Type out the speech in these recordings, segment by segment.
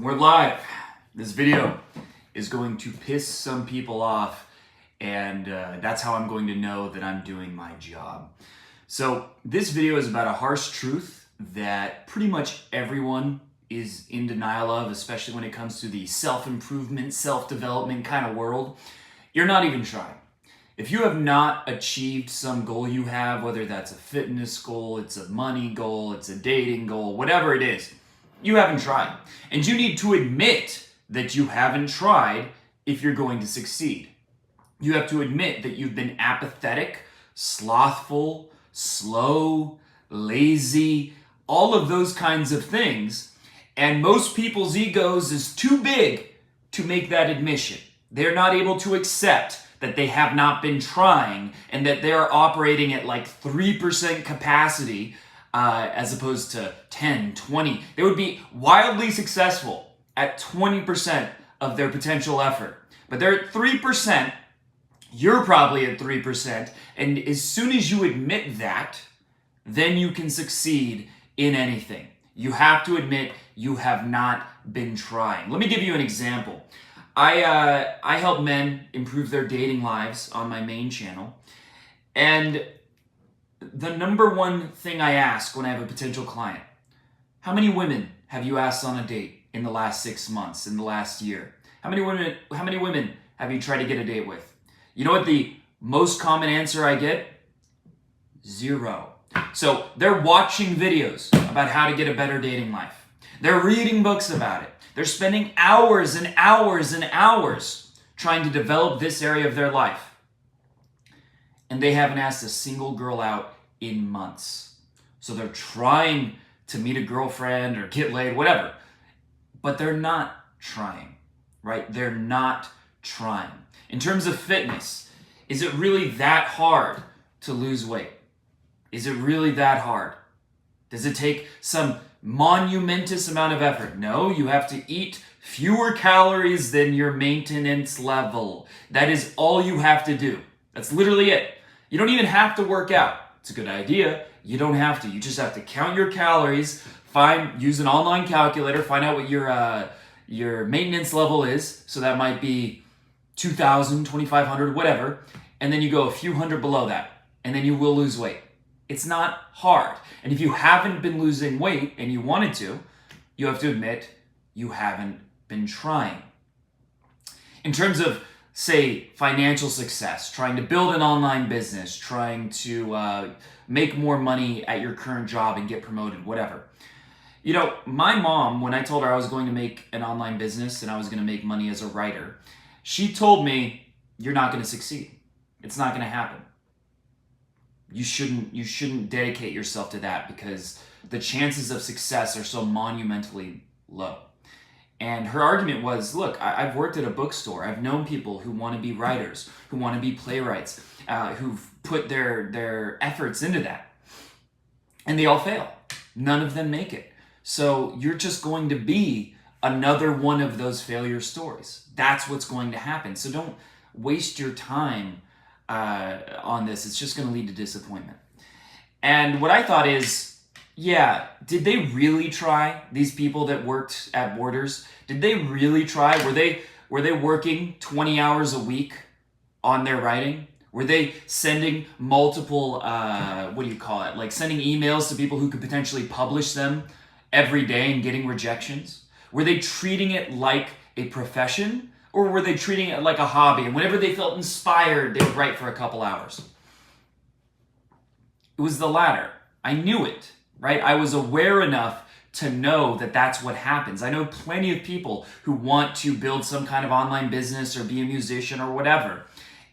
We're live. This video is going to piss some people off, and that's how I'm going to know that I'm doing my job. So this video is about a harsh truth that pretty much everyone is in denial of, especially when it comes to the self-improvement, self-development kind of world. You're not even trying. If you have not achieved some goal you have, whether that's a fitness goal, it's a money goal, it's a dating goal, whatever it is, you haven't tried. And you need to admit that you haven't tried if you're going to succeed. You have to admit that you've been apathetic, slothful, slow, lazy, all of those kinds of things. And most people's egos is too big to make that admission. They're not able to accept that they have not been trying and that they're operating at like 3% capacity as opposed to 10, 20. They would be wildly successful at 20% of their potential effort. But they're at 3%, you're probably at 3%, and as soon as you admit that, then you can succeed in anything. You have to admit you have not been trying. Let me give you an example. I help men improve their dating lives on my main channel, and the number one thing I ask when I have a potential client, how many women have you asked on a date in the last 6 months, in the last year? How many women have you tried to get a date with? You know what the most common answer I get? 0. So they're watching videos about how to get a better dating life. They're reading books about it. They're spending hours and hours and hours trying to develop this area of their life. And they haven't asked a single girl out in months. So they're trying to meet a girlfriend or get laid, whatever. But they're not trying, right? They're not trying. In terms of fitness, is it really that hard to lose weight? Is it really that hard? Does it take some monumentous amount of effort? No, you have to eat fewer calories than your maintenance level. That is all you have to do. That's literally it. You don't even have to work out. It's a good idea. You don't have to. You just have to count your calories, use an online calculator, find out what your maintenance level is. So that might be 2,000, 2,500, whatever. And then you go a few hundred below that, and then you will lose weight. It's not hard. And if you haven't been losing weight and you wanted to, you have to admit you haven't been trying. In terms of, say, financial success, trying to build an online business, trying to make more money at your current job and get promoted, whatever. You know, my mom, when I told her I was going to make an online business and I was going to make money as a writer, she told me, you're not going to succeed. It's not going to happen. You shouldn't dedicate yourself to that because the chances of success are so monumentally low. And her argument was, look, I've worked at a bookstore. I've known people who want to be writers, who want to be playwrights, who've put their efforts into that. And they all fail. None of them make it. So you're just going to be another one of those failure stories. That's what's going to happen. So don't waste your time on this. It's just going to lead to disappointment. And what I thought is, yeah, did they really try? These people that worked at Borders, did they really try? Were they working 20 hours a week on their writing? Were they sending multiple like sending emails to people who could potentially publish them every day and getting rejections? Were they treating it like a profession? Or were they treating it like a hobby? And whenever they felt inspired, they would write for a couple hours. It was the latter. I knew it, right? I was aware enough to know that that's what happens. I know plenty of people who want to build some kind of online business or be a musician or whatever.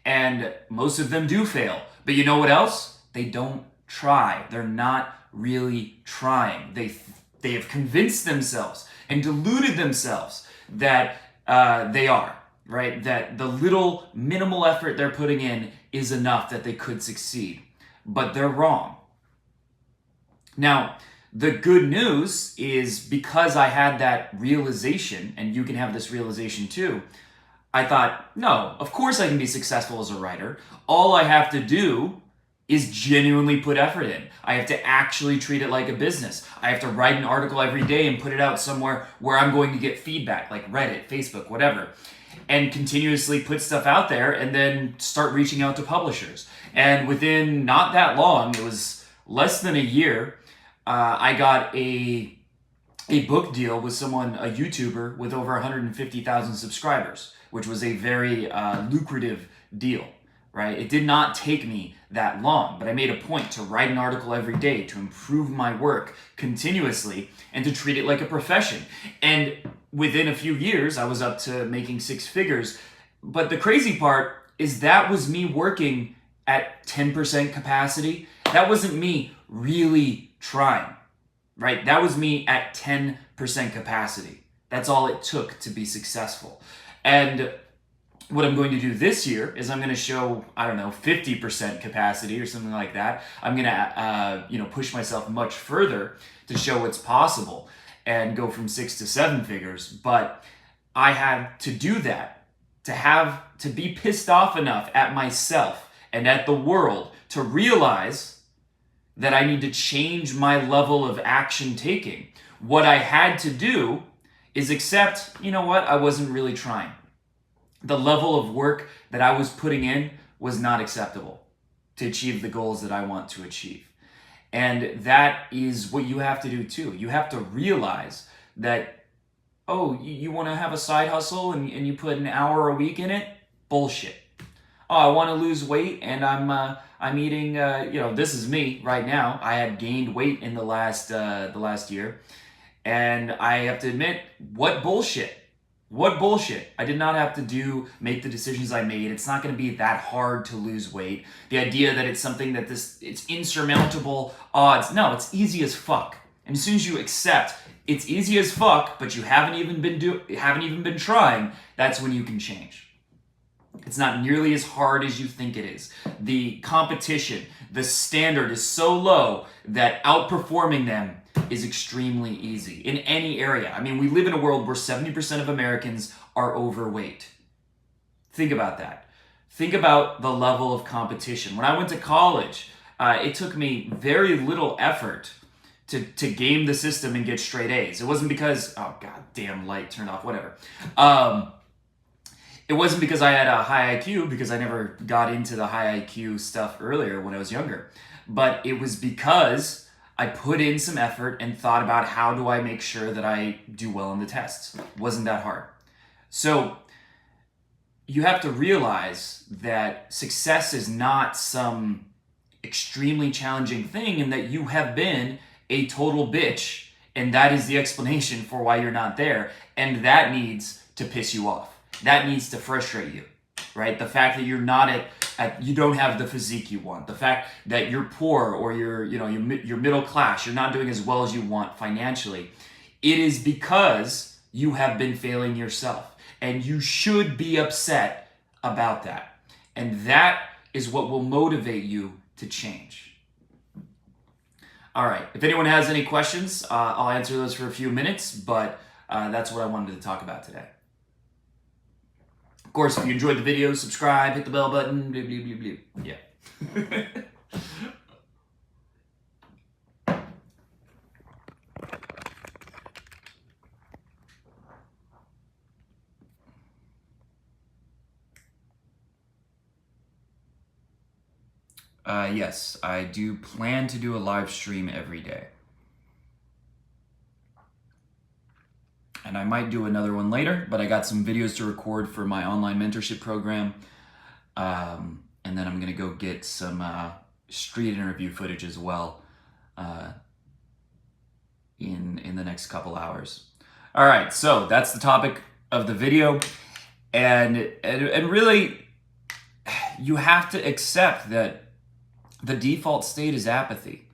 And most of them do fail. But you know what else? They don't try. They're not really trying. They have convinced themselves and deluded themselves that they are, right? That the little minimal effort they're putting in is enough that they could succeed. But they're wrong. Now, the good news is because I had that realization, and you can have this realization too, I thought, no, of course I can be successful as a writer. All I have to do is genuinely put effort in. I have to actually treat it like a business. I have to write an article every day and put it out somewhere where I'm going to get feedback, like Reddit, Facebook, whatever, and continuously put stuff out there and then start reaching out to publishers. And within not that long, it was less than a year, I got a book deal with someone, a YouTuber with over 150,000 subscribers, which was a very lucrative deal, right? It did not take me that long, but I made a point to write an article every day, to improve my work continuously, and to treat it like a profession. And within a few years, I was up to making 6 figures. But the crazy part is that was me working at 10% capacity. That wasn't me really trying, right? That was me at 10% capacity. That's all it took to be successful. And what I'm going to do this year is I'm going to show, 50% capacity or something like that. I'm going to, push myself much further to show what's possible and go from 6 to 7 figures. But I had to do that, to be pissed off enough at myself and at the world to realize that I need to change my level of action taking. What I had to do is accept, I wasn't really trying. The level of work that I was putting in was not acceptable to achieve the goals that I want to achieve. And that is what you have to do too. You have to realize that, you want to have a side hustle and you put an hour a week in it? Bullshit. I want to lose weight and I'm eating, this is me right now. I had gained weight in the last year. And I have to admit, what bullshit. What bullshit. I did not have to make the decisions I made. It's not going to be that hard to lose weight. The idea that it's something that it's insurmountable odds. No, it's easy as fuck. And as soon as you accept it's easy as fuck, but you haven't even been trying, that's when you can change. It's not nearly as hard as you think it is. The competition, the standard is so low that outperforming them is extremely easy in any area. We live in a world where 70% of Americans are overweight. Think about that. Think about the level of competition. When I went to college, it took me very little effort to game the system and get straight A's. It wasn't because, damn light turned off, whatever. It wasn't because I had a high IQ, because I never got into the high IQ stuff earlier when I was younger. But it was because I put in some effort and thought about how do I make sure that I do well in the tests. It wasn't that hard. So you have to realize that success is not some extremely challenging thing and that you have been a total bitch, and that is the explanation for why you're not there, and that needs to piss you off. That needs to frustrate you, right? The fact that you're not you don't have the physique you want, the fact that you're poor or you're middle class, you're not doing as well as you want financially. It is because you have been failing yourself, and you should be upset about that. And that is what will motivate you to change. All right, if anyone has any questions, I'll answer those for a few minutes, but that's what I wanted to talk about today. Of course, if you enjoyed the video, subscribe, hit the bell button, blah, blah, blah, blah. Yeah. Yes, I do plan to do a live stream every day. And I might do another one later, but I got some videos to record for my online mentorship program. And then I'm gonna go get some street interview footage as well in the next couple hours. All right, so that's the topic of the video. And really, you have to accept that the default state is apathy.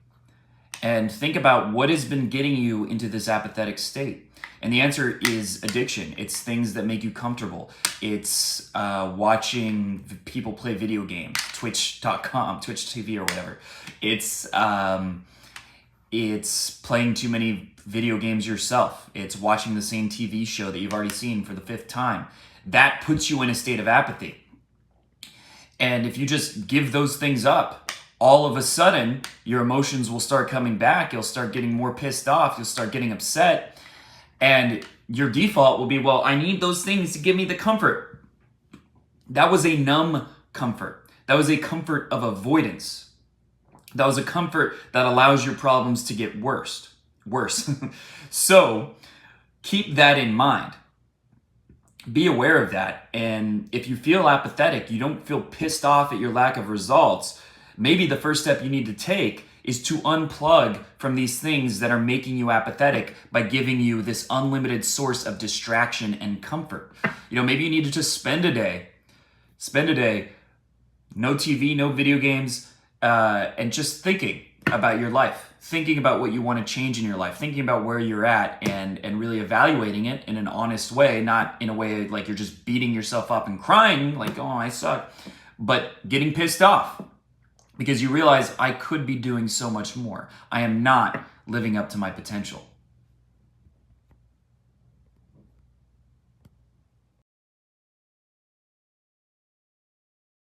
And think about what has been getting you into this apathetic state. And the answer is addiction. It's things that make you comfortable. It's watching people play video games, twitch.com, Twitch TV or whatever. It's playing too many video games yourself. It's watching the same TV show that you've already seen for the 5th time. That puts you in a state of apathy. And if you just give those things up, all of a sudden your emotions will start coming back. You'll start getting more pissed off. You'll start getting upset. And your default will be, well, I need those things to give me the comfort. That was a numb comfort. That was a comfort of avoidance. That was a comfort that allows your problems to get worse. So keep that in mind. Be aware of that. And if you feel apathetic, you don't feel pissed off at your lack of results, maybe the first step you need to take is to unplug from these things that are making you apathetic by giving you this unlimited source of distraction and comfort. Maybe you need to just spend a day, no TV, no video games, and just thinking about your life, thinking about what you want to change in your life, thinking about where you're at, and really evaluating it in an honest way, not in a way like you're just beating yourself up and crying like, oh, I suck, but getting pissed off because you realize I could be doing so much more. I am not living up to my potential.